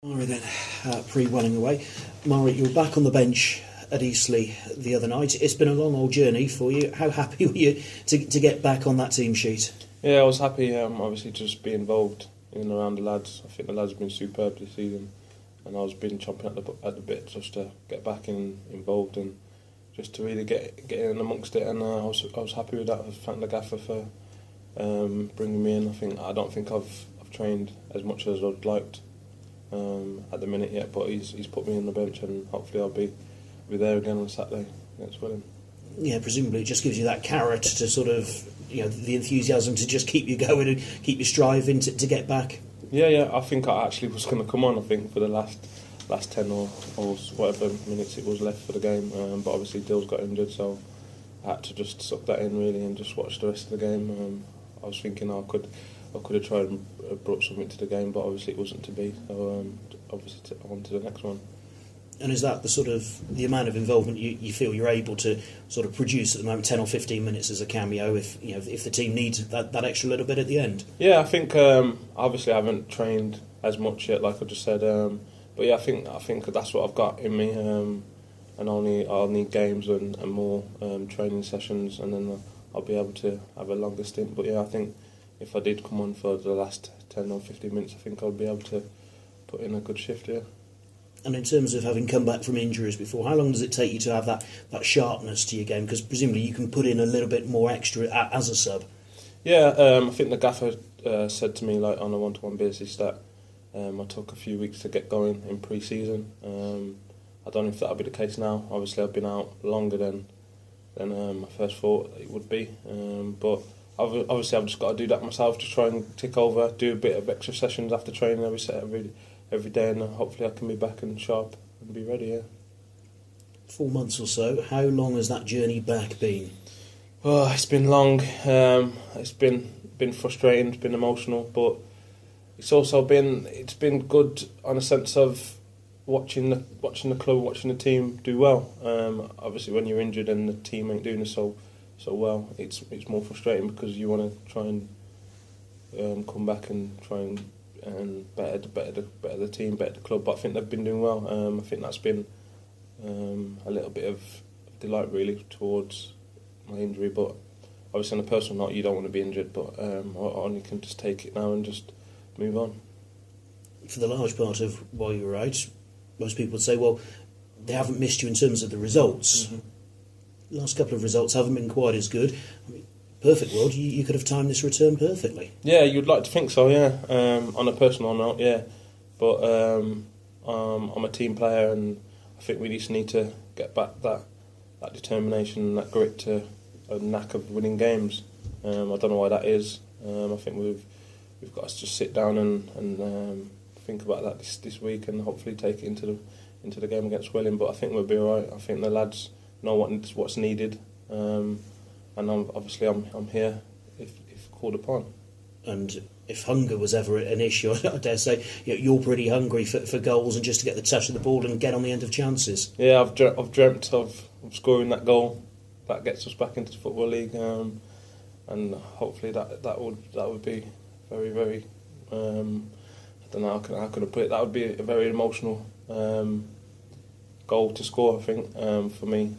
Mari then, pre-Welling away. Mari, you were back on the bench at Eastleigh the other night. It's been a long old journey for you. How happy were you to get back on that team sheet? Yeah, I was happy, obviously, to just be involved in and around the lads. I think the lads have been superb this season, and I was been chomping at the bit just to get back involved and just to really get in amongst it. And I was happy with that. I thank the gaffer for bringing me in. I don't think I've trained as much as I'd liked at the minute yet, but he's put me on the bench, and hopefully I'll be there again on Saturday against Welling. Yeah, presumably it just gives you that carrot to sort of, the enthusiasm to just keep you going and keep you striving to get back. Yeah, I think I actually was going to come on, for the last 10 or whatever minutes it was left for the game, but obviously Dill's got injured, so I had to just suck that in really and just watch the rest of the game. I was thinking I could have tried and brought something to the game, but obviously it wasn't to be, so obviously on to the next one. And is that the amount of involvement you feel you're able to sort of produce at the moment, 10 or 15 minutes as a cameo, if the team needs that extra little bit at the end? Yeah, I think obviously I haven't trained as much yet, like I just said, but yeah, I think that's what I've got in me, and I'll need games and more training sessions, and then I'll be able to have a longer stint. But yeah, I think if I did come on for the last 10 or 15 minutes, I think I'll be able to put in a good shift, yeah. And in terms of having come back from injuries before, how long does it take you to have that sharpness to your game? Because presumably you can put in a little bit more extra as a sub. Yeah, I think the gaffer said to me on a one-to-one basis that I took a few weeks to get going in pre-season. I don't know if that'll be the case now. Obviously I've been out longer than I first thought it would be. But obviously I've just got to do that myself, to try and tick over, do a bit of extra sessions after training every day, and hopefully I can be back and sharp and be ready, yeah. 4 months or so. How long has that journey back been? Oh, it's been long. It's been frustrating, it's been emotional, but it's also been good on a sense of watching the club, watching the team do well. Obviously when you're injured and the team ain't doing it so well, it's more frustrating because you want to try and come back and try and better the team, better the club. But I think they've been doing well. I think that's been a little bit of delight really towards my injury. But obviously on a personal note, you don't want to be injured, but you can just take it now and just move on. For the large part of while you were out, most people would say, well, they haven't missed you in terms of the results. Mm-hmm. Last couple of results haven't been quite as good. Perfect world, you could have timed this return perfectly. Yeah, you'd like to think so, yeah. On a personal note, yeah. But I'm a team player, and I think we just need to get back that determination and that grit to a knack of winning games. I don't know why that is. I think we've got to just sit down and think about that this week, and hopefully take it into the game against Welling. But I think we'll be all right. I think the lads know what's needed. And I'm here if called upon. And if hunger was ever an issue, I dare say you're pretty hungry for goals and just to get the touch of the ball and get on the end of chances. Yeah, I've dreamt of scoring that goal that gets us back into the Football League, and hopefully that would be very, very. I don't know how can I put it. That would be a very emotional goal to score, I think, for me.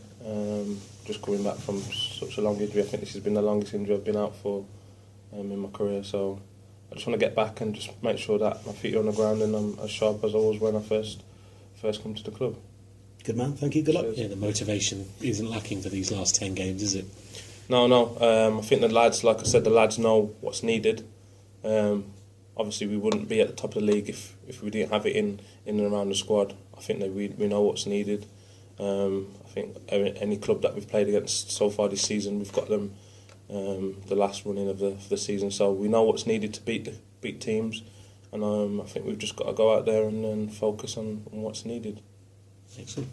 Just coming back from such a long injury. I think this has been the longest injury I've been out for in my career, so I just want to get back and just make sure that my feet are on the ground and I'm as sharp as I was when I first come to the club. Good man, thank you, good luck. Yeah, the motivation isn't lacking for these last 10 games, is it? No. I think the lads, like I said, the lads know what's needed. Obviously we wouldn't be at the top of the league if we didn't have it in and around the squad. I think that we know what's needed. I think any club that we've played against so far this season, we've got them the last running of the season, so we know what's needed to beat teams, and I think we've just got to go out there and focus on what's needed. Excellent.